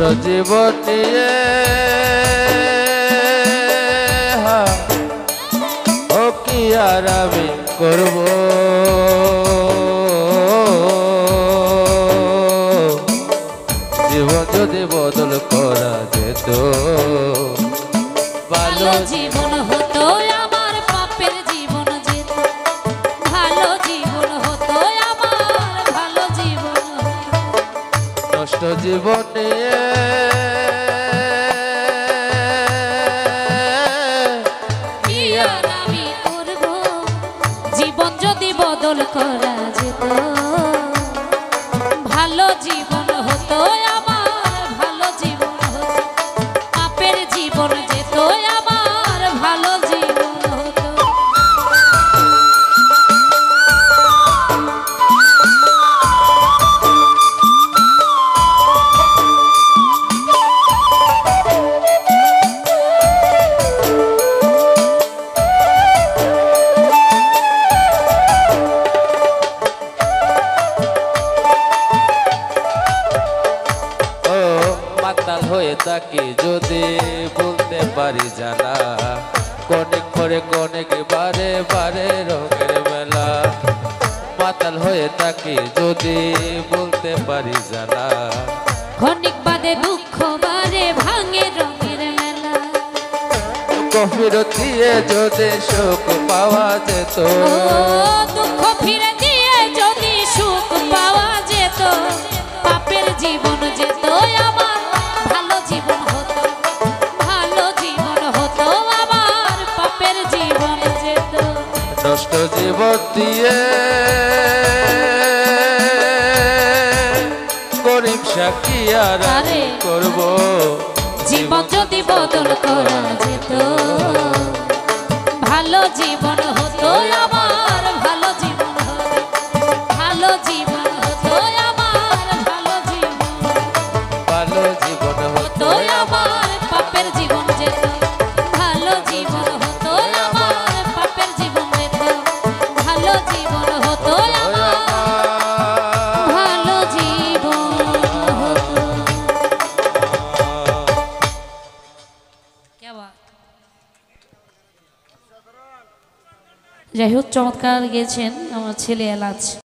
নষ্ট জীবন নিয়ে ও কি আর আমি করব জীবন যদি বদল করা যেত ভালো জীবন হতো আমার পাপের জীবন যেত ভালো জীবন হতো আমার ভালো জীবন নষ্ট জীবন নিয়ে কি আর আমি করব জীবন যদি বদল করা যেত ভালো জীবন হতো আমার ভালো জীবন হতো পাপের জীবন যেত আমার ভালো জীবন হতো মাতাল হয়ে থাকি যদি বলতে পারি জানা কনেক পরে কনেক বারে বারে রঙের মেলা মাতাল হয়ে থাকি যদি বলতে পারি জানা ক্ষণিক বাদে দুঃখ বারে ভাঙে রঙের মেলা কফির দিয়ে যদি সুখ পাওয়া যেত দুঃখ ফিরে দিয়ে যদি সুখ পাওয়া যেত পাপের জীবন যেত আমার ভালো জীবন হতো ভালো জীবন হতো আমার পাপের জীবন যেত নষ্ট জীবন দিয়ে গরিব সাকি আর আরে করব জীবন যদি বদল করা যেত ভালো জীবন হতো আমার ভালো জীবন হতো ভালো জীবন হতো আমার ভালো জীবন ভালো জীবন হতো আমার পাপের জীবন যেত ভালো জীবন হতো আমার পাপের জীবন যেত ভালো জীবন হতো আমার ভালো জীবন হতো যাই হোক চমৎকার গেয়েছেন আমার ছেলে এলাচ।